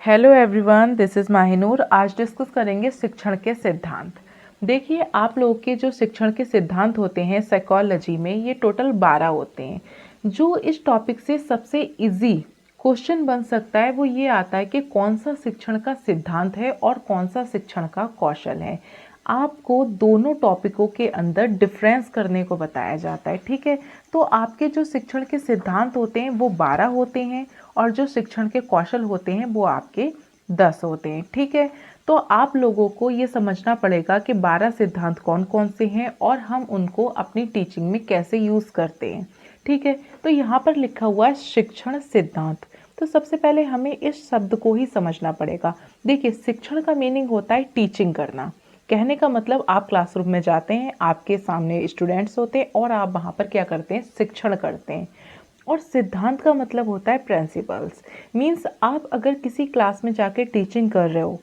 Hello everyone, this is Mahinoor. आज discuss करेंगे शिक्षण के सिद्धांत। देखिए, आप लोगों के जो शिक्षण के सिद्धांत होते हैं साइकोलॉजी में, ये टोटल 12 होते हैं। जो इस टॉपिक से सबसे इजी क्वेश्चन बन सकता है वो ये आता है कि कौन सा शिक्षण का सिद्धांत है और कौन सा शिक्षण का कौशल है। आपको दोनों टॉपिकों के अंदर डिफरेंस करने को बताया जाता है, ठीक है। तो आपके जो शिक्षण के सिद्धांत होते हैं वो 12 होते हैं और जो शिक्षण के कौशल होते हैं वो आपके 10 होते हैं, ठीक है। तो आप लोगों को ये समझना पड़ेगा कि 12 सिद्धांत कौन कौन से हैं और हम उनको अपनी टीचिंग में कैसे यूज़ करते हैं, ठीक है। तो यहाँ पर लिखा हुआ है शिक्षण सिद्धांत। तो सबसे पहले हमें इस शब्द को ही समझना पड़ेगा। देखिए, शिक्षण का मीनिंग होता है टीचिंग करना। कहने का मतलब आप क्लासरूम में जाते हैं, आपके सामने स्टूडेंट्स होते हैं और आप वहाँ पर क्या करते हैं, शिक्षण करते हैं। और सिद्धांत का मतलब होता है प्रिंसिपल्स। मीन्स आप अगर किसी क्लास में जाके टीचिंग कर रहे हो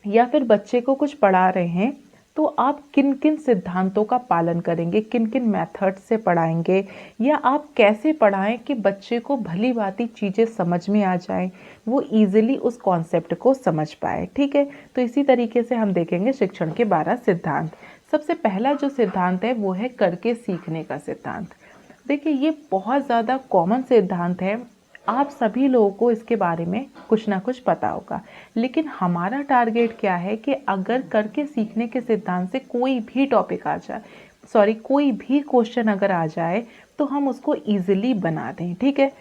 या फिर बच्चे को कुछ पढ़ा रहे हैं तो आप किन किन सिद्धांतों का पालन करेंगे, किन किन मेथड से पढ़ाएंगे, या आप कैसे पढ़ाएं कि बच्चे को भली भांति चीज़ें समझ में आ जाए, वो इजीली उस कॉन्सेप्ट को समझ पाए, ठीक है। तो इसी तरीके से हम देखेंगे शिक्षण के 12 सिद्धांत। सबसे पहला जो सिद्धांत है वो है करके सीखने का सिद्धांत। देखिए, ये बहुत ज़्यादा कॉमन सिद्धांत है, आप सभी लोगों को इसके बारे में कुछ ना कुछ पता होगा। लेकिन हमारा टारगेट क्या है कि अगर करके सीखने के सिद्धांत से कोई भी टॉपिक आ जाए, कोई भी क्वेश्चन अगर आ जाए तो हम उसको इजीली बना दें, ठीक है।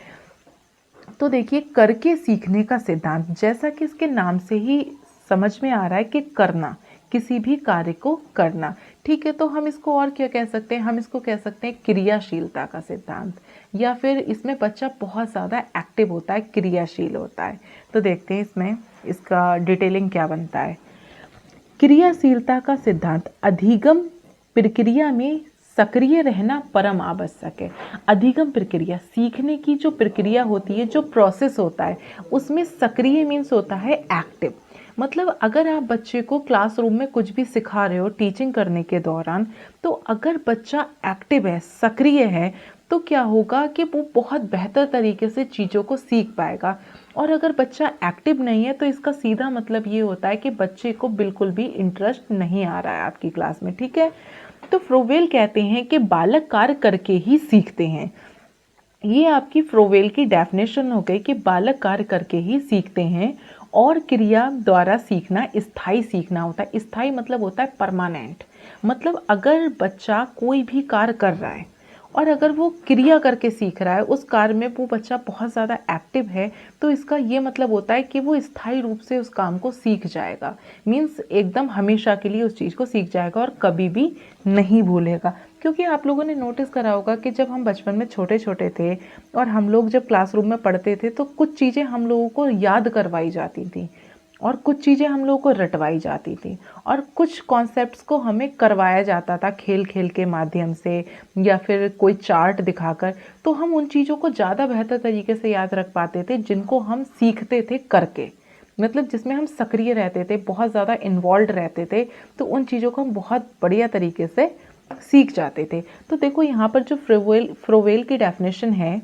तो देखिए, करके सीखने का सिद्धांत, जैसा कि इसके नाम से ही समझ में आ रहा है कि करना, किसी भी कार्य को करना, ठीक है। तो हम इसको और क्या कह सकते हैं, हम इसको कह सकते हैं क्रियाशीलता का सिद्धांत, या फिर इसमें बच्चा बहुत ज़्यादा एक्टिव होता है, क्रियाशील होता है। तो देखते हैं इसमें इसका डिटेलिंग क्या बनता है। क्रियाशीलता का सिद्धांत, अधिगम प्रक्रिया में सक्रिय रहना परम आवश्यक है। अधिगम प्रक्रिया, सीखने की जो प्रक्रिया होती है, जो प्रोसेस होता है, उसमें सक्रिय मीन्स होता है एक्टिव। मतलब अगर आप बच्चे को क्लासरूम में कुछ भी सिखा रहे हो टीचिंग करने के दौरान, तो अगर बच्चा एक्टिव है, सक्रिय है, तो क्या होगा कि वो बहुत बेहतर तरीके से चीज़ों को सीख पाएगा। और अगर बच्चा एक्टिव नहीं है तो इसका सीधा मतलब ये होता है कि बच्चे को बिल्कुल भी इंटरेस्ट नहीं आ रहा है आपकी क्लास में, ठीक है। तो फ्रोवेल कहते हैं कि बालक कार्य करके ही सीखते हैं। ये आपकी फ्रोवेल की डेफिनेशन हो गई कि बालक कार्य करके ही सीखते हैं और क्रिया द्वारा सीखना स्थायी सीखना होता है। स्थायी मतलब होता है परमानेंट। मतलब अगर बच्चा कोई भी कार्य कर रहा है और अगर वो क्रिया करके सीख रहा है, उस कार्य में वो बच्चा बहुत ज़्यादा एक्टिव है, तो इसका ये मतलब होता है कि वो स्थायी रूप से उस काम को सीख जाएगा। मीन्स एकदम हमेशा के लिए उस चीज़ को सीख जाएगा और कभी भी नहीं भूलेगा। क्योंकि आप लोगों ने नोटिस करा होगा कि जब हम बचपन में छोटे छोटे थे और हम लोग जब क्लासरूम में पढ़ते थे तो कुछ चीज़ें हम लोगों को याद करवाई जाती थी और कुछ चीज़ें हम लोगों को रटवाई जाती थी और कुछ कॉन्सेप्ट्स को हमें करवाया जाता था खेल खेल के माध्यम से या फिर कोई चार्ट दिखाकर। तो हम उन चीज़ों को ज़्यादा बेहतर तरीके से याद रख पाते थे जिनको हम सीखते थे करके। मतलब जिसमें हम सक्रिय रहते थे, बहुत ज़्यादा इन्वॉल्व रहते थे, तो उन चीज़ों को हम बहुत बढ़िया तरीके से सीख जाते थे। तो देखो, यहाँ पर जो फ्रोवेल की डेफिनेशन है,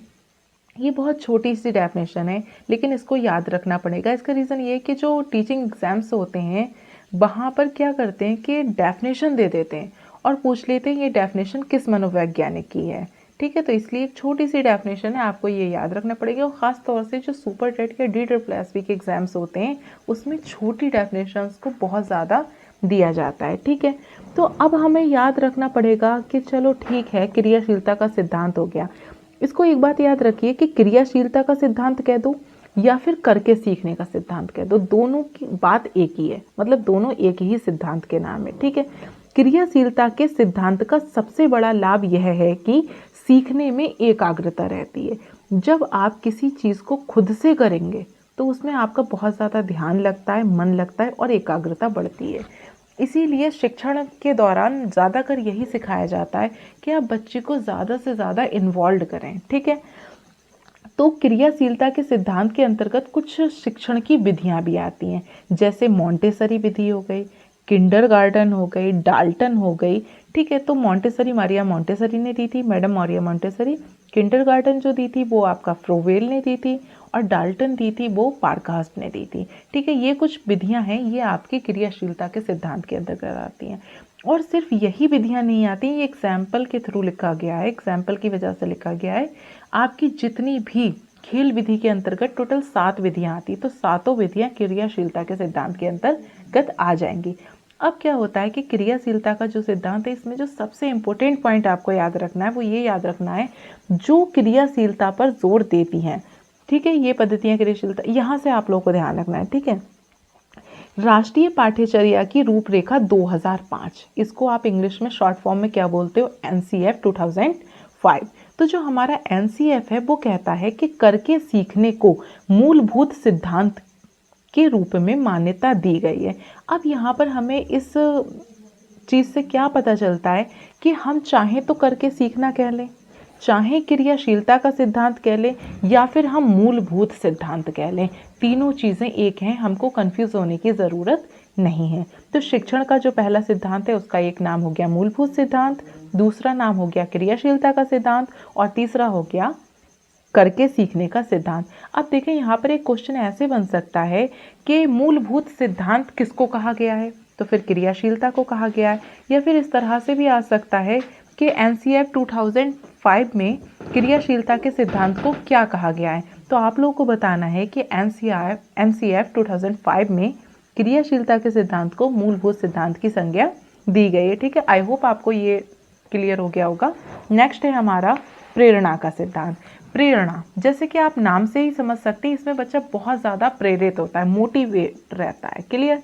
ये बहुत छोटी सी डेफिनेशन है, लेकिन इसको याद रखना पड़ेगा। इसका रीज़न ये है कि जो टीचिंग एग्जाम्स होते हैं वहाँ पर क्या करते हैं कि डेफिनेशन दे देते हैं और पूछ लेते हैं ये डेफिनेशन किस मनोवैज्ञानिक की है, ठीक है। तो इसलिए एक छोटी सी डेफिनेशन है, आपको ये याद रखना पड़ेगा। और ख़ास तौर से जो सुपर टेट या DSSB के एग्ज़ाम्स होते हैं उसमें छोटी डेफिनेशंस को बहुत ज़्यादा दिया जाता है, ठीक है। तो अब हमें याद रखना पड़ेगा कि चलो ठीक है, क्रियाशीलता का सिद्धांत हो गया। इसको एक बात याद रखिए कि क्रियाशीलता का सिद्धांत कह दो या फिर करके सीखने का सिद्धांत कह दो, दोनों की बात एक ही है। मतलब दोनों एक ही सिद्धांत के नाम है, ठीक है। क्रियाशीलता के सिद्धांत का सबसे बड़ा लाभ यह है कि सीखने में एकाग्रता रहती है। जब आप किसी चीज़ को खुद से करेंगे तो उसमें आपका बहुत ज़्यादा ध्यान लगता है, मन लगता है और एकाग्रता बढ़ती है। इसीलिए शिक्षण के दौरान ज़्यादातर यही सिखाया जाता है कि आप बच्चे को ज़्यादा से ज़्यादा इन्वॉल्व करें, ठीक है। तो क्रियाशीलता के सिद्धांत के अंतर्गत कुछ शिक्षण की विधियां भी आती हैं, जैसे मॉन्टेसरी विधि हो गई, किंडरगार्टन हो गई, डाल्टन हो गई, ठीक है। तो मॉन्टेसरी मारिया मॉन्टेसरी ने दी थी, मैडम मारिया मॉन्टेसरी। किंडरगार्टन जो दी थी वो आपका फ्रोवेल ने दी थी। और डाल्टन दी थी वो पारकास्ट ने दी थी। ठीक है, ये कुछ विधियां हैं, ये आपकी क्रियाशीलता के सिद्धांत के अंतर्गत आती हैं। और सिर्फ यही विधियां नहीं आती, ये एग्जाम्पल के थ्रू लिखा गया है, एग्जाम्पल की वजह से लिखा गया है। आपकी जितनी भी खेल विधि के अंतर्गत टोटल 7 विधियां आती, तो सातों विधियां क्रियाशीलता के सिद्धांत के अंतर्गत आ जाएंगी। अब क्या होता है कि क्रियाशीलता का जो सिद्धांत है, इसमें जो सबसे इम्पोर्टेंट पॉइंट आपको याद रखना है वो ये याद रखना है, जो क्रियाशीलता पर जोर देती हैं। ठीक है, ये पद्धतियां क्रियाशीलता, यहाँ से आप लोगों को ध्यान रखना है। ठीक है, राष्ट्रीय पाठ्यचर्या की रूपरेखा 2005, इसको आप इंग्लिश में शॉर्ट फॉर्म में क्या बोलते हो, NCF 2005। तो जो हमारा NCF है वो कहता है कि करके सीखने को मूलभूत सिद्धांत के रूप में मान्यता दी गई है। अब यहाँ पर हमें इस चीज़ से क्या पता चलता है कि हम चाहें तो करके सीखना कह लें, चाहे क्रियाशीलता का सिद्धांत कह लें, या फिर हम मूलभूत सिद्धांत कह लें, तीनों चीज़ें एक हैं, हमको कंफ्यूज होने की ज़रूरत नहीं है। तो शिक्षण का जो पहला सिद्धांत है उसका एक नाम हो गया मूलभूत सिद्धांत, दूसरा नाम हो गया क्रियाशीलता का सिद्धांत, और तीसरा हो गया करके सीखने का सिद्धांत। अब देखें, यहाँ पर एक क्वेश्चन ऐसे बन सकता है कि मूलभूत सिद्धांत किसको कहा गया है, तो फिर क्रियाशीलता को कहा गया है। या फिर इस तरह से भी आ सकता है कि NCF 2005 में क्रियाशीलता के सिद्धांत को क्या कहा गया है। तो आप लोगों को बताना है कि NCF 2005 में क्रियाशीलता के सिद्धांत को मूलभूत सिद्धांत की संज्ञा दी गई है। ठीक है, आई होप आपको ये क्लियर हो गया होगा। नेक्स्ट है हमारा प्रेरणा का सिद्धांत। प्रेरणा, जैसे कि आप नाम से ही समझ सकते हैं, इसमें बच्चा बहुत ज़्यादा प्रेरित होता है, मोटिवेट रहता है। क्लियर,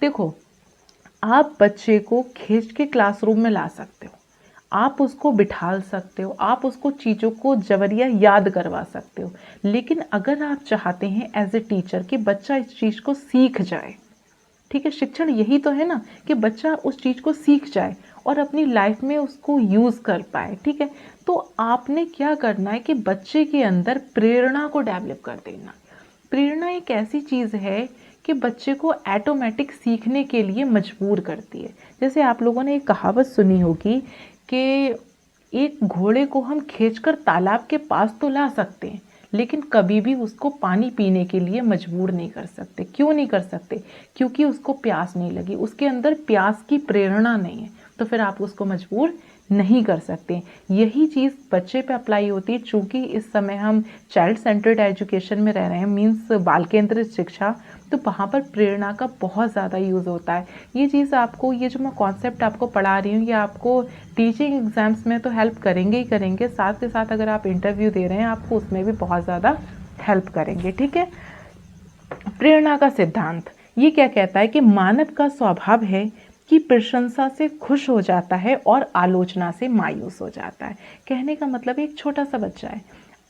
देखो, आप बच्चे को खींच के क्लासरूम में ला सकते हो, आप उसको बिठाल सकते हो, आप उसको चीज़ों को जबरिया याद करवा सकते हो, लेकिन अगर आप चाहते हैं एज ए टीचर कि बच्चा इस चीज़ को सीख जाए, ठीक है, शिक्षण यही तो है ना कि बच्चा उस चीज़ को सीख जाए और अपनी लाइफ में उसको यूज़ कर पाए। ठीक है, तो आपने क्या करना है कि बच्चे के अंदर प्रेरणा को डेवलप कर देना। प्रेरणा एक ऐसी चीज़ है कि बच्चे को ऑटोमेटिक सीखने के लिए मजबूर करती है। जैसे आप लोगों ने एक कहावत सुनी होगी कि एक घोड़े को हम खींचकर तालाब के पास तो ला सकते हैं, लेकिन कभी भी उसको पानी पीने के लिए मजबूर नहीं कर सकते। क्यों नहीं कर सकते? क्योंकि उसको प्यास नहीं लगी, उसके अंदर प्यास की प्रेरणा नहीं है, तो फिर आप उसको मजबूर नहीं कर सकते। यही चीज़ बच्चे पे अप्लाई होती है। चूँकि इस समय हम चाइल्ड सेंटर्ड एजुकेशन में रह रहे हैं, मीन्स बाल केंद्रित शिक्षा, तो वहाँ पर प्रेरणा का बहुत ज़्यादा यूज़ होता है। ये चीज़ आपको, ये जो मैं कॉन्सेप्ट आपको पढ़ा रही हूँ, ये आपको टीचिंग एग्ज़ाम्स में तो हेल्प करेंगे ही करेंगे, साथ के साथ अगर आप इंटरव्यू दे रहे हैं आपको उसमें भी बहुत ज़्यादा हेल्प करेंगे। ठीक है, प्रेरणा का सिद्धांत ये क्या कहता है कि मानव का स्वभाव है कि प्रशंसा से खुश हो जाता है और आलोचना से मायूस हो जाता है। कहने का मतलब एक छोटा सा बच्चा है,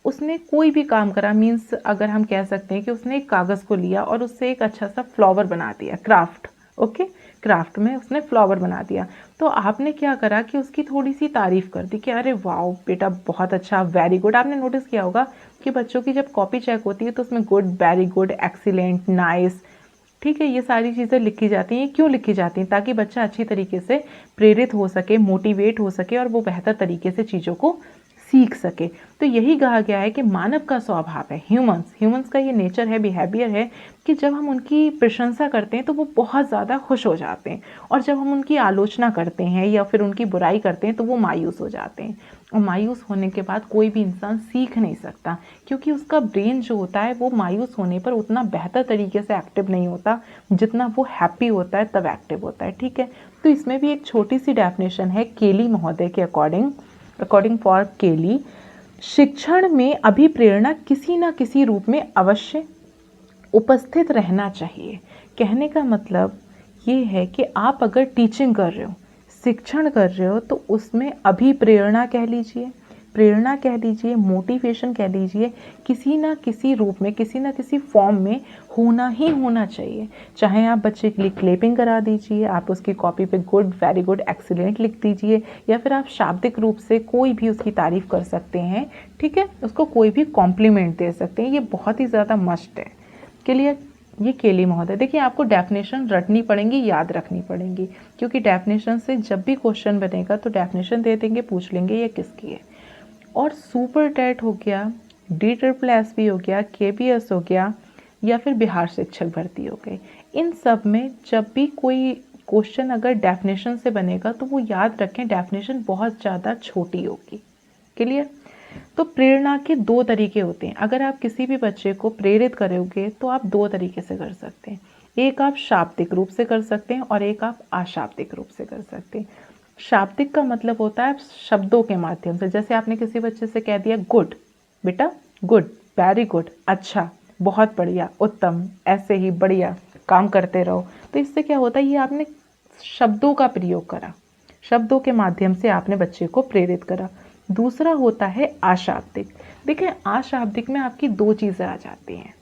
उसने कोई भी काम करा, मीन्स अगर हम कह सकते हैं कि उसने एक कागज़ को लिया और उससे एक अच्छा सा फ्लावर बना दिया, क्राफ्ट, ओके, क्राफ्ट में उसने फ्लावर बना दिया, तो आपने क्या करा कि उसकी थोड़ी सी तारीफ़ कर दी कि अरे वाओ बेटा बहुत अच्छा, वेरी गुड। आपने नोटिस किया होगा कि बच्चों की जब कॉपी चेक होती है तो उसमें good, very good, excellent, nice, ठीक है, ये सारी चीज़ें लिखी जाती हैं। क्यों लिखी जाती हैं? ताकि बच्चा अच्छी तरीके से प्रेरित हो सके, मोटिवेट हो सके और वो बेहतर तरीके से चीज़ों को सीख सके। तो यही कहा गया है कि मानव का स्वभाव है, ह्यूमंस का ये नेचर है, बिहेवियर है कि जब हम उनकी प्रशंसा करते हैं तो वो बहुत ज़्यादा खुश हो जाते हैं, और जब हम उनकी आलोचना करते हैं या फिर उनकी बुराई करते हैं तो वो मायूस हो जाते हैं। और मायूस होने के बाद कोई भी इंसान सीख नहीं सकता, क्योंकि उसका ब्रेन जो होता है वो मायूस होने पर उतना बेहतर तरीके से एक्टिव नहीं होता जितना वो हैप्पी होता है तब एक्टिव होता है। ठीक है, तो इसमें भी एक छोटी सी डेफिनेशन है केली महोदय के अकॉर्डिंग फॉर केली, शिक्षण में अभिप्रेरणा किसी न किसी रूप में अवश्य उपस्थित रहना चाहिए। कहने का मतलब ये है कि आप अगर टीचिंग कर रहे हो, शिक्षण कर रहे हो, तो उसमें अभिप्रेरणा कह लीजिए, प्रेरणा कह लीजिए, मोटिवेशन कह लीजिए, किसी ना किसी रूप में, किसी ना किसी फॉर्म में होना ही होना चाहिए। चाहे आप बच्चे के लिए क्लेपिंग करा दीजिए, आप उसकी कॉपी पे गुड, वेरी गुड, एक्सीलेंट लिख दीजिए, या फिर आप शाब्दिक रूप से कोई भी उसकी तारीफ़ कर सकते हैं। ठीक है, उसको कोई भी कॉम्प्लीमेंट दे सकते हैं, ये बहुत ही ज़्यादा मस्ट है। क्लियर? ये केली महोदय, देखिए आपको डेफिनेशन रटनी पड़ेंगी, याद रखनी पड़ेंगी, क्योंकि डेफिनेशन से जब भी क्वेश्चन बनेगा तो डेफिनेशन दे देंगे, पूछ लेंगे ये किसकी है। और सुपर टैट हो गया, DSSB हो गया, KBS हो गया, या फिर बिहार शिक्षक भर्ती हो गई। इन सब में जब भी कोई क्वेश्चन अगर डेफिनेशन से बनेगा तो वो याद रखें डेफिनेशन बहुत ज़्यादा छोटी होगी। क्लियर? तो प्रेरणा के दो तरीके होते हैं। अगर आप किसी भी बच्चे को प्रेरित करोगे तो आप दो तरीके से कर सकते हैं। एक आप शाब्दिक रूप से कर सकते हैं और एक आप अशाब्दिक रूप से कर सकते हैं। शाब्दिक का मतलब होता है शब्दों के माध्यम से। जैसे आपने किसी बच्चे से कह दिया गुड, बेटा गुड, वेरी गुड, अच्छा, बहुत बढ़िया, उत्तम, ऐसे ही बढ़िया काम करते रहो। तो इससे क्या होता है, ये आपने शब्दों का प्रयोग करा, शब्दों के माध्यम से आपने बच्चे को प्रेरित करा। दूसरा होता है अशाब्दिक। देखिए अशाब्दिक में आपकी दो चीज़ें आ जाती हैं।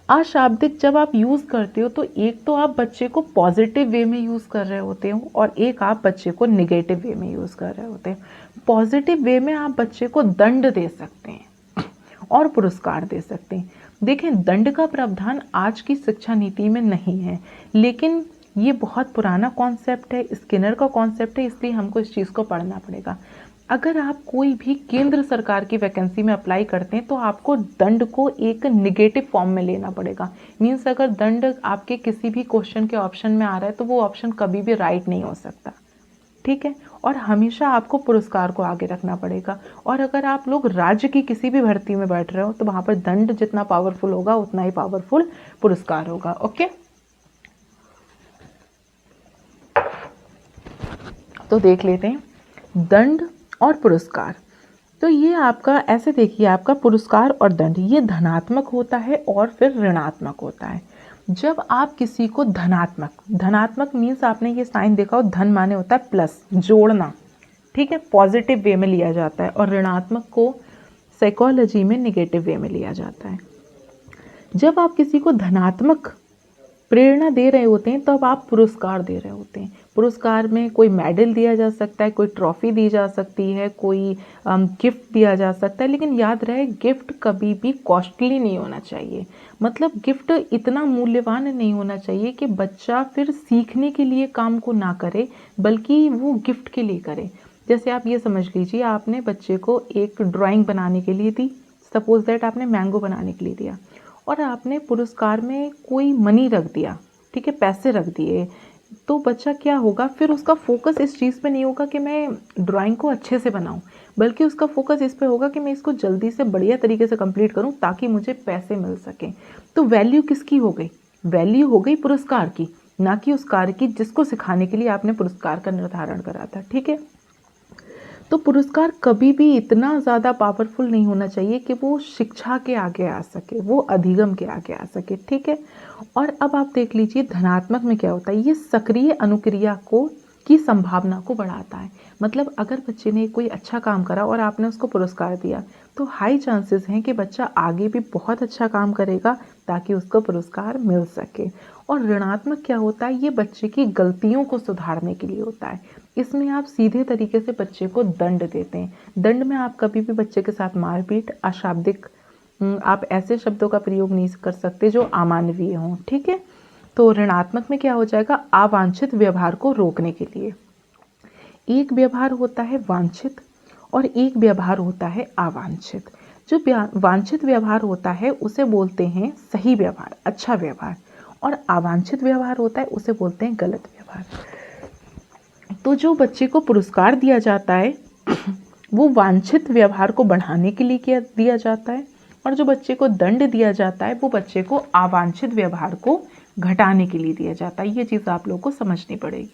अशाब्दिक जब आप यूज़ करते हो तो एक तो आप बच्चे को पॉजिटिव वे में यूज़ कर रहे होते हो और एक आप बच्चे को निगेटिव वे में यूज़ कर रहे होते हैं। पॉजिटिव वे में आप बच्चे को दंड दे सकते हैं और पुरस्कार दे सकते हैं। देखें दंड का प्रावधान आज की शिक्षा नीति में नहीं है, लेकिन ये बहुत पुराना कॉन्सेप्ट है, स्किनर का कॉन्सेप्ट है, इसलिए हमको इस चीज़ को पढ़ना पड़ेगा। अगर आप कोई भी केंद्र सरकार की वैकेंसी में अप्लाई करते हैं तो आपको दंड को एक निगेटिव फॉर्म में लेना पड़ेगा। मीन्स अगर दंड आपके किसी भी क्वेश्चन के ऑप्शन में आ रहा है तो वो ऑप्शन कभी भी राइट नहीं हो सकता, ठीक है। और हमेशा आपको पुरस्कार को आगे रखना पड़ेगा। और अगर आप लोग राज्य की किसी भी भर्ती में बैठ रहे हो तो वहाँ पर दंड जितना पावरफुल होगा उतना ही पावरफुल पुरस्कार होगा। ओके, तो देख लेते हैं दंड और पुरस्कार। तो ये आपका ऐसे देखिए, आपका पुरस्कार और दंड ये धनात्मक होता है और फिर ऋणात्मक होता है। जब आप किसी को धनात्मक मीन्स आपने ये साइन देखा हो, धन माने होता है प्लस, जोड़ना, ठीक है, पॉजिटिव वे में लिया जाता है। और ऋणात्मक को साइकोलॉजी में निगेटिव वे में लिया जाता है। जब आप किसी को धनात्मक प्रेरणा दे रहे होते हैं तब आप पुरस्कार दे रहे होते हैं। पुरस्कार में कोई मेडल दिया जा सकता है, कोई ट्रॉफी दी जा सकती है, कोई गिफ्ट दिया जा सकता है। लेकिन याद रहे गिफ्ट कभी भी कॉस्टली नहीं होना चाहिए। मतलब गिफ्ट इतना मूल्यवान नहीं होना चाहिए कि बच्चा फिर सीखने के लिए काम को ना करे बल्कि वो गिफ्ट के लिए करे। जैसे आप ये समझ लीजिए, आपने बच्चे को एक ड्राइंग बनाने के लिए दी, सपोज दैट आपने मैंगो बनाने के लिए दिया और आपने पुरस्कार में कोई मनी रख दिया, ठीक है, पैसे रख दिए, तो बच्चा क्या होगा, फिर उसका फोकस इस चीज़ पे नहीं होगा कि मैं ड्राइंग को अच्छे से बनाऊं, बल्कि उसका फोकस इस पे होगा कि मैं इसको जल्दी से बढ़िया तरीके से कंप्लीट करूं ताकि मुझे पैसे मिल सकें। तो वैल्यू किसकी हो गई? वैल्यू हो गई पुरस्कार की, ना कि उस कार्य की जिसको सिखाने के लिए आपने पुरस्कार का निर्धारण करा था, ठीक है। तो पुरस्कार कभी भी इतना ज़्यादा पावरफुल नहीं होना चाहिए कि वो शिक्षा के आगे आ सके, वो अधिगम के आगे आ सके, ठीक है। और अब आप देख लीजिए धनात्मक में क्या होता है, ये सक्रिय अनुक्रिया को की संभावना को बढ़ाता है। मतलब अगर बच्चे ने कोई अच्छा काम करा और आपने उसको पुरस्कार दिया तो हाई चांसेस हैं कि बच्चा आगे भी बहुत अच्छा काम करेगा ताकि उसको पुरस्कार मिल सके। और ऋणात्मक क्या होता है, ये बच्चे की गलतियों को सुधारने के लिए होता है। इसमें आप सीधे तरीके से बच्चे को दंड देते हैं। दंड में आप कभी भी बच्चे के साथ मारपीट, अशाब्दिक आप ऐसे शब्दों का प्रयोग नहीं कर सकते जो अमानवीय हों, ठीक है। तो ऋणात्मक में क्या हो जाएगा, अवांछित व्यवहार को रोकने के लिए। एक व्यवहार होता है वांछित और एक व्यवहार होता है अवांछित। जो वांछित व्यवहार होता है उसे बोलते हैं सही व्यवहार, अच्छा व्यवहार, और अवांछित व्यवहार होता है उसे बोलते हैं गलत व्यवहार। तो जो बच्चे को पुरस्कार दिया जाता है वो वांछित व्यवहार को बढ़ाने के लिए दिया जाता है, और जो बच्चे को दंड दिया जाता है वो बच्चे को अवांछित व्यवहार को घटाने के लिए दिया जाता है। ये चीज़ आप लोगों को समझनी पड़ेगी।